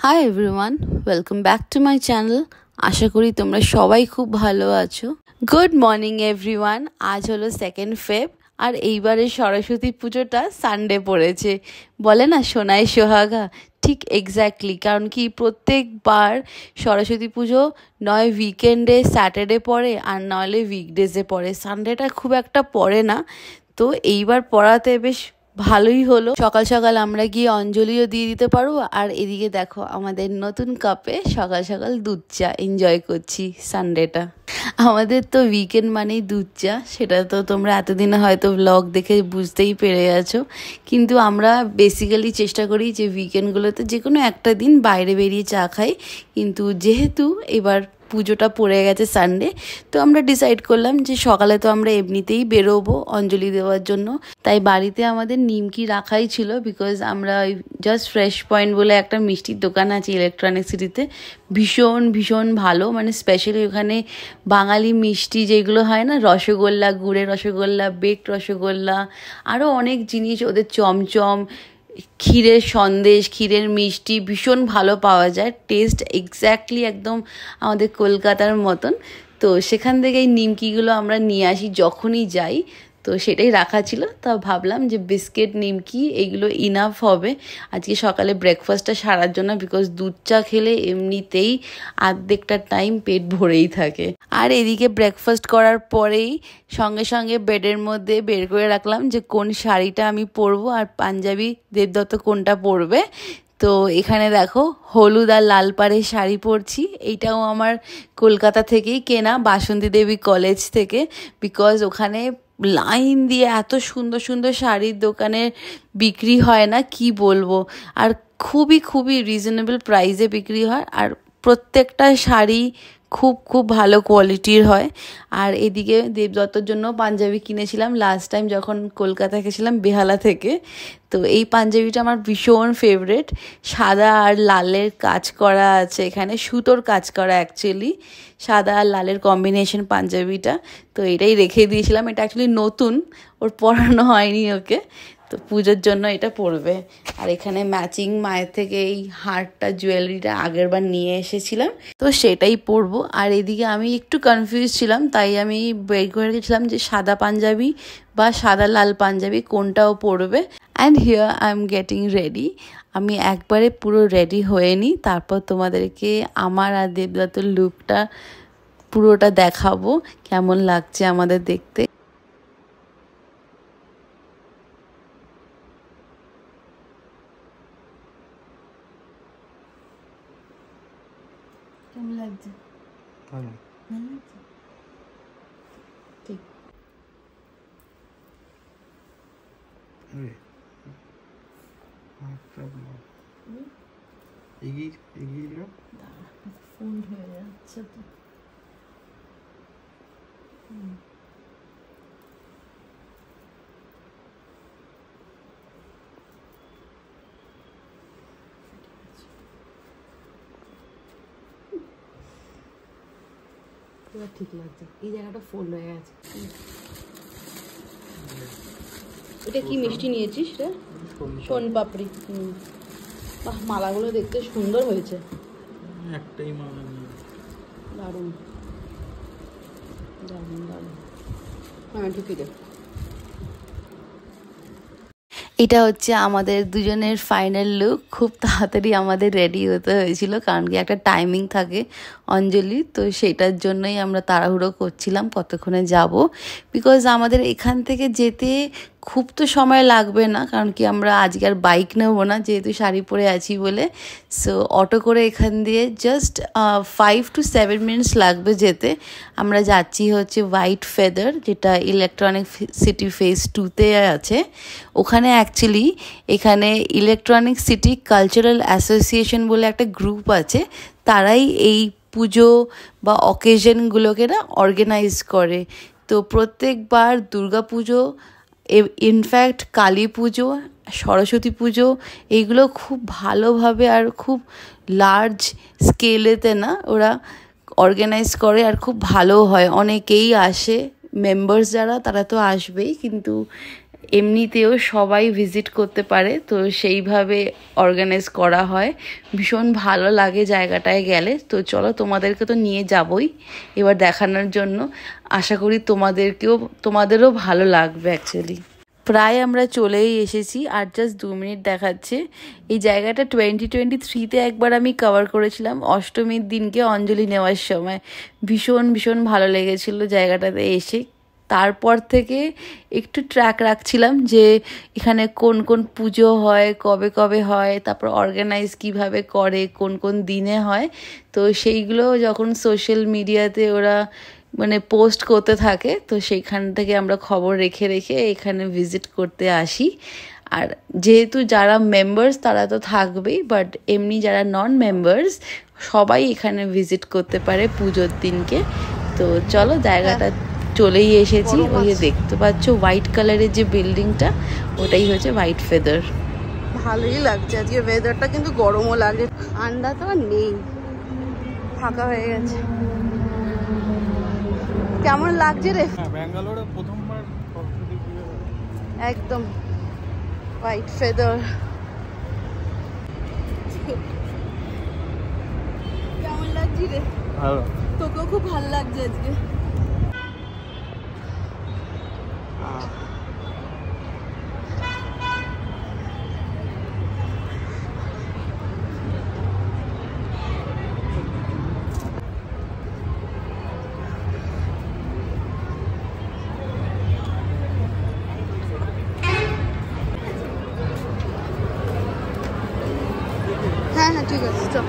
High everyone, welcome back to my channel. আশা করি তোমরা সবাই খুব ভালো আছো। Good morning everyone. আজ হলো 2 ফেব আর এইবারে সরস্বতী পুজোটা সানডে পড়েছে। বলে না সোনায় সোহাগা, ঠিক এক্স্যাক্টলি। কারণ কি প্রত্যেকবার সরস্বতী পুজো নয় উইকেন্ডে স্যাটারডে পড়ে আর নইলে উইকডেজে পড়ে, সানডেটা খুব একটা পড়ে না। তো এইবার পড়াতে বেশ ভালোই হলো। সকাল সকাল আমরা গিয়ে অঞ্জলিও দিয়ে দিতে পারবো। আর এদিকে দেখো আমাদের নতুন কাপে সকাল সকাল দুধ চা এনজয় করছি সানডেটা। আমাদের তো উইকেন্ড মানেই দুধ চা, সেটা তো তোমরা এতদিনে হয়তো ব্লগ দেখে বুঝতেই পেরে গেছো। কিন্তু আমরা বেসিক্যালি চেষ্টা করি যে উইকেন্ডগুলোতে যে কোনো একটা দিন বাইরে বেরিয়ে চা খাই। কিন্তু যেহেতু এবার পুজোটা পড়ে গেছে সানডে, তো আমরা ডিসাইড করলাম যে সকালে তো আমরা এমনিতেই বেরোবো অঞ্জলি দেওয়ার জন্য, তাই বাড়িতে আমাদের নিমকি রাখাই ছিল। বিকজ আমরা জাস্ট ফ্রেশ পয়েন্ট বলে একটা মিষ্টির দোকান আছে ইলেকট্রনিক সিটিতে, ভীষণ ভীষণ ভালো, মানে স্পেশালি ওখানে বাঙালি মিষ্টি যেগুলো হয় না, রসগোল্লা, গুড়ের রসগোল্লা, বেকড রসগোল্লা, আরও অনেক জিনিস, ওদের চমচম, ক্ষীরের সন্দেশ, ক্ষীরের মিষ্টি ভীষণ ভালো পাওয়া যায়। টেস্ট এক্স্যাক্টলি একদম আমাদের কলকাতার মতন। তো সেখান থেকে এই নিমকিগুলো আমরা নিয়ে আসি যখনই যাই, তো সেটাই রাখা ছিল। তা ভাবলাম যে বিস্কিট, নিমকি এইগুলো ইনাফ হবে আজকে সকালে ব্রেকফাস্টটা সারার জন্য। বিকজ দুধ চা খেলে এমনিতেই আর্ধেকটা টাইম পেট ভরেই থাকে। আর এদিকে ব্রেকফাস্ট করার পরেই সঙ্গে সঙ্গে বেডের মধ্যে বের করে রাখলাম যে কোন শাড়িটা আমি পরবো আর পাঞ্জাবি দেবদত্ত কোনটা পরবে। তো এখানে দেখো হলুদ আর লাল পাড়ের শাড়ি পরছি। এইটাও আমার কলকাতা থেকেই কেনা, বাসন্তী দেবী কলেজ থেকে। বিকজ ওখানে লাইন দিয়ে এত সুন্দর সুন্দর শাড়ির দোকানে বিক্রি হয় না, কি বলবো। আর খুবই খুবই রিজনেবল প্রাইসে বিক্রি হয়, আর প্রত্যেকটা শাড়ি খুব খুব ভালো কোয়ালিটির হয়। আর এদিকে দেবদত্তর জন্য পাঞ্জাবি কিনেছিলাম লাস্ট টাইম যখন কলকাতা গেছিলাম বেহালা থেকে। তো এই পাঞ্জাবিটা আমার ভীষণ ফেভারেট, সাদা আর লালের কাজ করা আছে, এখানে সুতোর কাজ করা অ্যাকচুয়ালি, সাদা আর লালের কম্বিনেশন পাঞ্জাবিটা। তো এটাই রেখে দিয়েছিলাম, এটা অ্যাকচুয়ালি নতুন, ওর পরানো হয়নি ওকে, তো পুজোর জন্য এটা পরবে। আর এখানে ম্যাচিং মায়ের থেকে এই হারটা, জুয়েলারিটা আগের বার নিয়ে এসেছিলাম, তো সেটাই পরবো। আর এদিকে আমি একটু কনফিউজ ছিলাম, তাই আমি বের করে রেখেছিলাম যে সাদা পাঞ্জাবি বা সাদা লাল পাঞ্জাবি কোনটাও পরবে। And here I am getting ready. আমি একবারে পুরো রেডি হয়ে নিই, তারপর তোমাদেরকে আমার আর দেবদত্তর লুকটা পুরোটা দেখাবো কেমন লাগছে আমাদের দেখতে। কেমন লাগছে? ভালো লাগছে, ঠিক। ফোল্ড হয়ে যাচ্ছে তো। ঠিক লাগছে, এই জায়গাটা ফোল্ড হয়ে গেছে। এটা কি মিষ্টি নিয়েছিস রে? সোন পাপড়ি। বাহ, মালাগুলো দেখতে সুন্দর হয়েছে। একটাই মালা নিয়ে, দারুণ দারুণ দারুণ। হ্যাঁ ঢুকি দে। এটা হচ্ছে আমাদের দুজনের ফাইনাল লুক। খুব তাড়াতাড়ি আমাদের রেডি হতে হয়েছিল, কারণ কি একটা টাইমিং থাকে অঞ্জলি, তো সেটার জন্যই আমরা তাড়াহুড়ো করছিলাম কতক্ষণে যাব। বিকজ আমাদের এখান থেকে যেতে খুব তো সময় লাগবে না, কারণ কি আমরা আজকে আর বাইক নেবো না যেহেতু শাড়ি পরে আছি বলে। সো অটো করে এখান দিয়ে জাস্ট 5 to 7 মিনিটস লাগবে যেতে। আমরা যাচ্ছি হচ্ছে হোয়াইট ফেদার, যেটা ইলেকট্রনিক সিটি ফেজ 2-তে আছে। ওখানে অ্যাকচুয়ালি এখানে ইলেকট্রনিক সিটি কালচারাল অ্যাসোসিয়েশন বলে একটা গ্রুপ আছে, তারাই এই পুজো বা অকেশনগুলোকে না অর্গানাইজ করে। তো প্রত্যেকবার দুর্গা পুজো, ইনফ্যাক্ট কালী পুজো, সরস্বতী পুজো, এইগুলো খুব ভালোভাবে আর খুব লার্জ স্কেলেতে না ওরা অর্গানাইজ করে, আর খুব ভালো হয়। অনেকেই আসে, মেম্বার্স যারা তারা তো আসবেই, কিন্তু এমনিতেও সবাই ভিজিট করতে পারে, তো সেইভাবে অর্গানাইজ করা হয়। ভীষণ ভালো লাগে জায়গাটায় গেলে। তো চলো, তোমাদেরকে তো নিয়ে যাবই এবার দেখানোর জন্য। আশা করি তোমাদেরও ভালো লাগবে। অ্যাকচুয়ালি প্রায় আমরা চলেই এসেছি, আর জাস্ট 2 মিনিট দেখাচ্ছে। এই জায়গাটা 2023-তে একবার আমি কভার করেছিলাম, অষ্টমীর দিনকে অঞ্জলি নেওয়ার সময়। ভীষণ ভীষণ ভালো লেগেছিল জায়গাটাতে এসে। তারপর থেকে একটু ট্র্যাক রাখছিলাম যে এখানে কোন কোন পুজো হয়, কবে কবে হয়, তারপর অর্গানাইজ কিভাবে করে, কোন কোন দিনে হয়। তো সেইগুলো যখন সোশ্যাল মিডিয়াতে ওরা মানে পোস্ট করতে থাকে, তো সেইখান থেকে আমরা খবর রেখে রেখে এখানে ভিজিট করতে আসি। আর যেহেতু যারা মেম্বার্স তারা তো থাকবেই, বাট এমনি যারা নন মেম্বার্স সবাই এখানে ভিজিট করতে পারে পুজোর দিনকে। তো চলো, জায়গাটা চলেই এসেছি। ওই যে দেখতে পাচ্ছ হোয়াইট কালারের যে বিল্ডিংটা, ওটাই হচ্ছে হোয়াইট ফেদার। ভালোই লাগছে আজকে ওয়েদারটা, কিন্তু গরমও লাগে, ঠান্ডা তো আর নেই, ফাঁকা হয়ে গেছে। কেমন লাগছে রে? ব্যাঙ্গালোরে প্রথমবার একদম হোয়াইট ফেদার। কেমন লাগছে রে? ভালো। তোকেও খুব ভালো লাগছে আজকে। হ্যাঁ হ্যাঁ, ঠিক আছে, চল।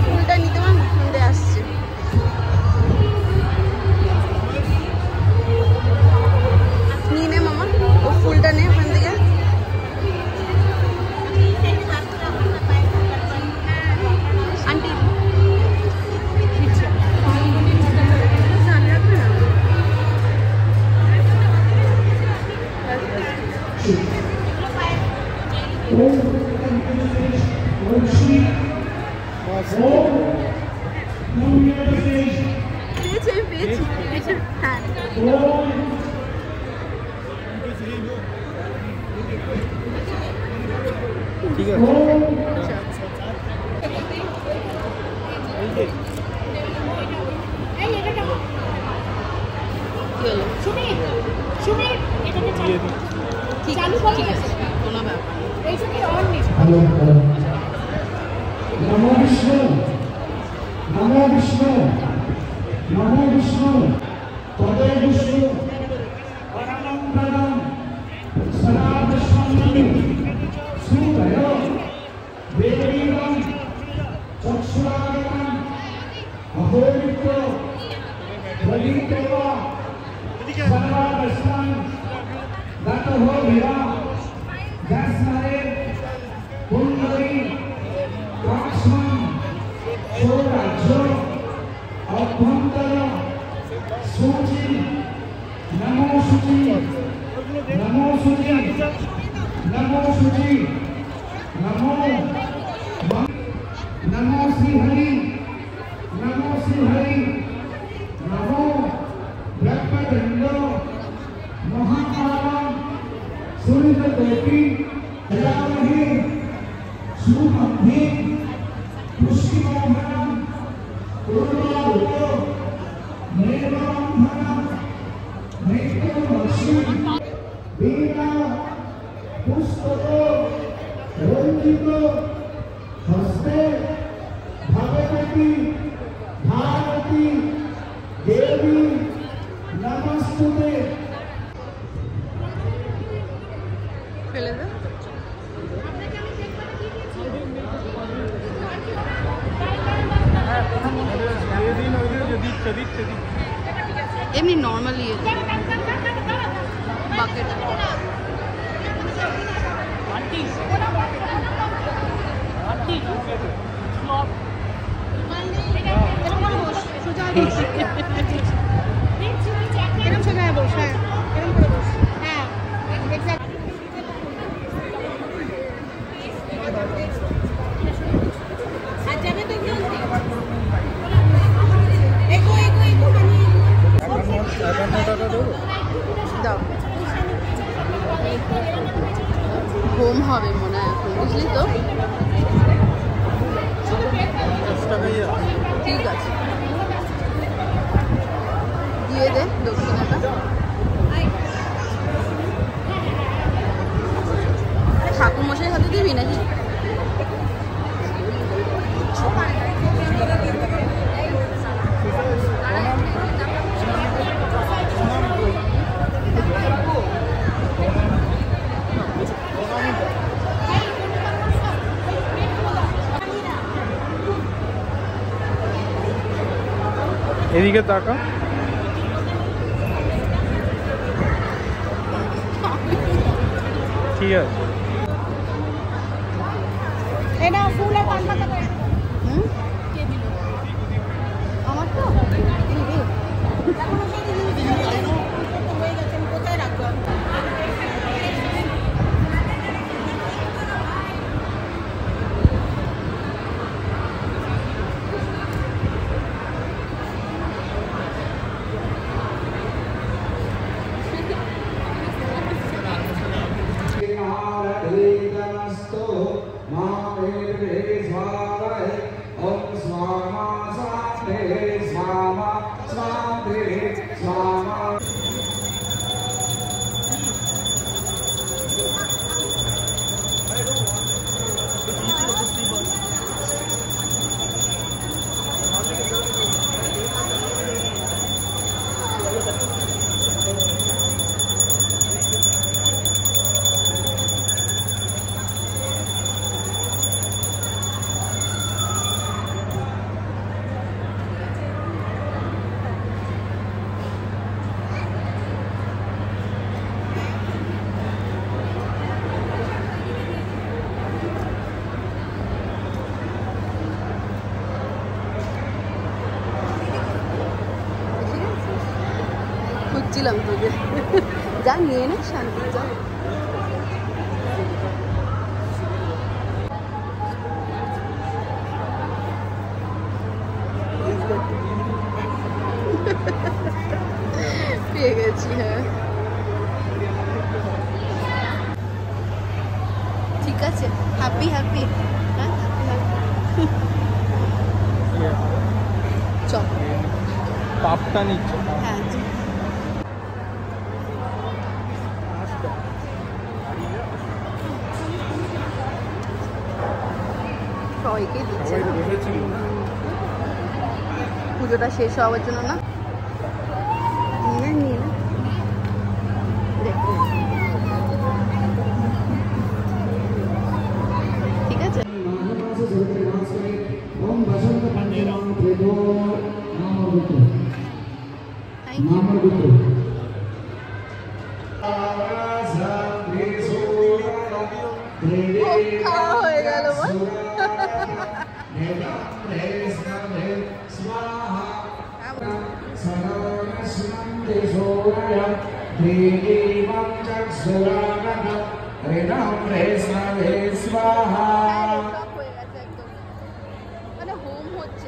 ফুলটা নিতে পারবো, সন্ধে আসছে। নিয়ে নে মামা, ও ফুলটা নে ওখান থেকে। আন্টি পেয়েছি, হ্যাঁ। ঠিক আছে। नमो विष्णु, नमो विष्णु, नमो विष्णु, तदे विष्णु, परमं पदं, सदा विष्णुं, सुदयो, वेदीवं, चक्षुरागमं, अहोमित्रो, प्रदीप्तेवा, सर्वावस्थां, दत्तहो भिवा, जस्मरे, पुण्डरी, लक्ष्मण, सोराज्य, अभ्यंतर, सूचि, नमो सूचि, नमो सूचि, नमो सूचि, नमो नमो श्री हरि, नमो श्री हरि, नमो ब्रह्मदंड, महाकाल, सूर्य देवी, दयामहि, सुमधि, पुष्टिमोहनम, पूर्वारुतो, नेवांधनम, नेत्रमक्षि, वीणा, पुष्पको, रंजितो, हस्ते, भगवती, भारती, देवी, नमस्तुते। দিচ্ছে এমনি নর্মালি বাকেট। দাও হোম হবে মনে হয় এখন, বুঝলি তো? ঠিক আছে, দিয়ে দে দক্ষিণাটা। ঠাকুরমশাই হাতে দিবি নাকি? এদিকে তাকা। ঠিক আছে। এটা ফুল আর পান পাতা করে। কে দিল? আমার তো এখন ওকে দিয়ে দিবি। হয়ে গেছে, আমি কোথায় রাখবো? খুঁজছিলাম তোকে, যা নিয়ে নে শান্তি, যা। পেয়ে গেছি, হ্যাঁ ঠিক আছে, হ্যাপি হ্যাপি, হ্যাঁ চল পাপটা নিচ্ছে। হ্যাঁ সবাইকে দিচ্ছে না, পুজোটা শেষ হওয়ার জন্য না। নিয়ে নিয়ে ঠিক আছে। খাওয়া হয়ে গেল মানে হোম হচ্ছে।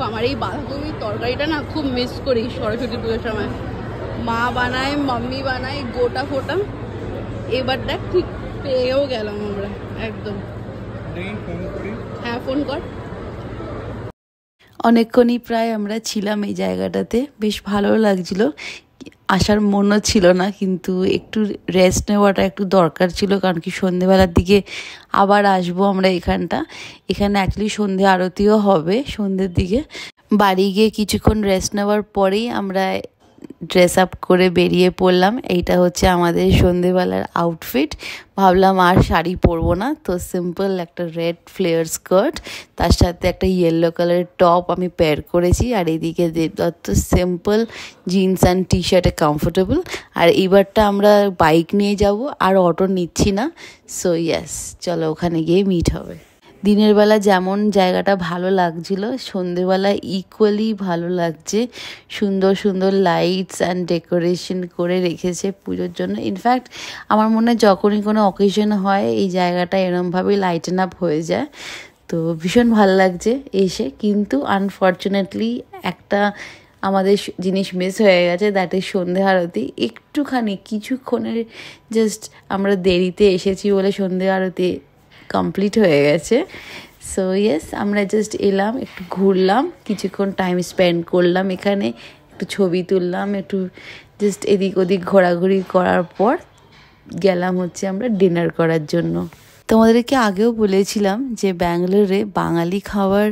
আমার এই বাঁধাকপির তরকারিটা না খুব মিস করি সরস্বতী পুজোর সময়। মা বানায়, মাম্মি বানায় গোটা ফোটা। এবার দেখ ঠিক পেয়েও গেলাম আমরা একদম। হ্যাঁ ফোন কর। অনেকক্ষণই প্রায় আমরা ছিলাম এই জায়গাটাতে, বেশ ভালো লাগছিল। আসার মনও ছিল না, কিন্তু একটু রেস্ট নেওয়াটা একটু দরকার ছিল, কারণ কি সন্ধেবেলার দিকে আবার আসবো আমরা এখানে অ্যাকচুয়ালি সন্ধে আরতিও হবে সন্ধ্যের দিকে। বাড়ি গিয়ে কিছুক্ষণ রেস্ট নেওয়ার পরেই আমরা ড্রেস আপ করে বেরিয়ে পড়লাম। এইটা হচ্ছে আমাদের সন্ধেবেলার আউটফিট। ভাবলাম আর শাড়ি পরবো না, তো সিম্পল একটা রেড ফ্লেয়ার স্কার্ট, তার সাথে একটা ইয়েলো কালারের টপ আমি পেয়ার করেছি। আর এদিকে দেবদত্ত সিম্পল জিন্স অ্যান্ড টি শার্টে কমফোর্টেবল। আর এইবারটা আমরা বাইক নিয়ে যাব, আর অটো নিচ্ছি না। সো ইয়েস, চলো ওখানে গিয়ে মিট হবে। দিনের বেলা যেমন জায়গাটা ভালো লাগছিল, সন্ধেবেলা ইকুয়ালি ভালো লাগছে। সুন্দর সুন্দর লাইটস অ্যান্ড ডেকোরেশন করে রেখেছে পুজোর জন্য। ইনফ্যাক্ট আমার মনে হয় যখনই কোনো অকেশন হয় এই জায়গাটা এরমভাবেই লাইটেন আপ হয়ে যায়। তো ভীষণ ভালো লাগছে এসে। কিন্তু আনফর্চুনেটলি একটা আমাদের জিনিস মিস হয়ে গেছে, দ্যাট ইজ সন্ধে আরতি। একটুখানি কিছুক্ষণের জাস্ট আমরা দেরিতে এসেছি বলে সন্ধে আরতি কমপ্লিট হয়ে গেছে। সো ইয়েস, আমরা জাস্ট এলাম, একটু ঘুরলাম, কিছুক্ষণ টাইম স্পেন্ড করলাম এখানে, একটু ছবি তুললাম, একটু জাস্ট এদিক ওদিক ঘোরাঘুরি করার পর গেলাম হচ্ছে আমরা ডিনার করার জন্য। তোমাদেরকে আগেও বলেছিলাম যে ব্যাঙ্গালোরে বাঙালি খাবার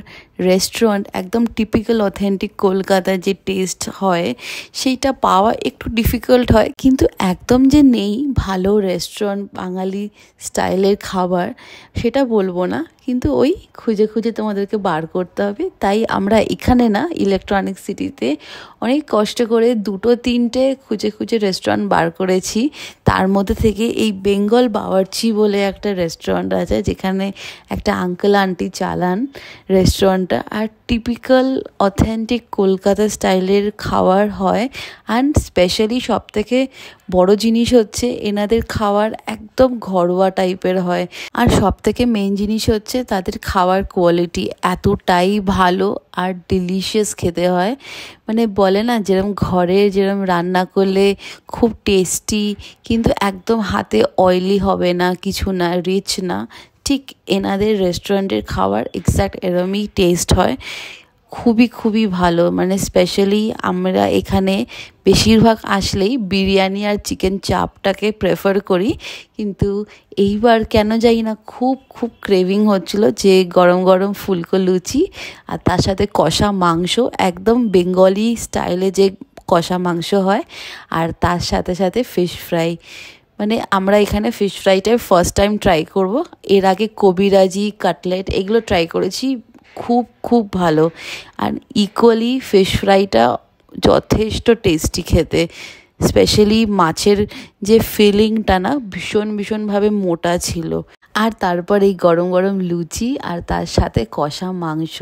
রেস্টুরেন্ট একদম টিপিক্যাল অথেন্টিক কলকাতার যে টেস্ট হয় সেইটা পাওয়া একটু ডিফিকাল্ট হয়। কিন্তু একদম যে নেই ভালো রেস্টুরেন্ট বাঙালি স্টাইলের খাবার সেটা বলবো না, কিন্তু ওই খুঁজে খুঁজে তোমাদেরকে বার করতে হবে। তাই আমরা এখানে না, ইলেকট্রনিক সিটিতে অনেক কষ্ট করে 2-3টে খুঁজে খুঁজে রেস্টুরেন্ট বার করেছি। তার মধ্যে থেকে এই বেঙ্গল বাওয়ার্চি বলে একটা রেস্টুরেন্ট আছে, যেখানে একটা আঙ্কেল আন্টি চালান রেস্টুরেন্টটা। আর টিপিক্যাল অথেন্টিক কলকাতা স্টাইলের খাবার হয়। অ্যান্ড স্পেশালি সবথেকে বড় জিনিস হচ্ছে এনাদের খাবার একদম ঘরোয়া টাইপের হয়। আর সবথেকে মেন জিনিস হচ্ছে তাদের খাবার কোয়ালিটি এতটাই ভালো আর ডিলিশিয়াস খেতে হয়। মানে বলে না যেরকম ঘরে যেরকম রান্না করলে খুব টেস্টি, কিন্তু একদম হাতে অয়েলি হবে না, কিছু না, রিচ না, ঠিক এনাদের রেস্টুরেন্টের খাবার এক্স্যাক্ট এরমই টেস্ট হয়। খুবই খুবই ভালো। মানে স্পেশালি আমরা এখানে বেশিরভাগ আসলেই বিরিয়ানি আর চিকেন চাপটাকে প্রেফার করি, কিন্তু এইবার কেন জানি না খুব খুব ক্রেভিং হচ্ছিল যে গরম গরম ফুলকো লুচি আর তার সাথে কষা মাংস, একদম বেঙ্গলি স্টাইলে যে কষা মাংস হয়, আর তার সাথে সাথে ফিশ ফ্রাই। মানে আমরা এখানে ফিশ ফ্রাইটাই ফার্স্ট টাইম ট্রাই করব। এর আগে কবিরাজি, কাটলেট এগুলো ট্রাই করেছি, খুব খুব ভালো। আর ইকুয়ালি ফিশ ফ্রাইটা যথেষ্ট টেস্টি খেতে। স্পেশালি মাছের যে ফিলিংটা না ভীষণ ভীষণভাবে মোটা ছিল। আর তারপর এই গরম গরম লুচি আর তার সাথে কষা মাংস,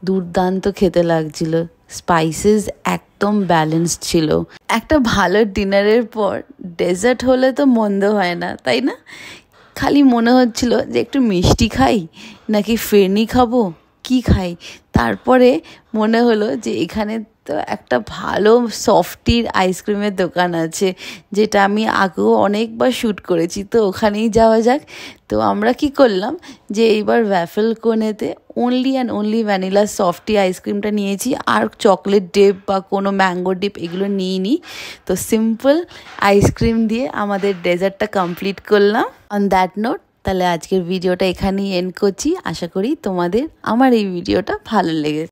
দুর্দান্ত খেতে লাগছিল। স্পাইসেস একদম ব্যালেন্সড ছিল। একটা ভালো ডিনারের পর ডেজার্ট হলে তো মন্দ হয় না, তাই না? খালি মনে হচ্ছিল যে একটু মিষ্টি খাই নাকি ফিরনি খাবো, কি খাই। তারপরে মনে হলো যে এখানে তো একটা ভালো সফটির আইসক্রিমের দোকান আছে, যেটা আমি আগেও অনেকবার শ্যুট করেছি, তো ওখানেই যাওয়া যাক। তো আমরা কি করলাম যে এইবার ওয়াফেল কোনেতে only and only vanilla softy আইসক্রিমটা নিয়েছি, আর চকলেট ডিপ বা কোনো ম্যাঙ্গো ডিপ এগুলো নিইনি। তো সিম্পল আইসক্রিম দিয়ে আমাদের ডেজার্টটা কমপ্লিট করলাম। অন দ্যাট নোট তাহলে আজকের ভিডিওটা এখানেই এন্ড করছি। আশা করি তোমাদের আমার এই ভিডিওটা ভালো লেগেছে।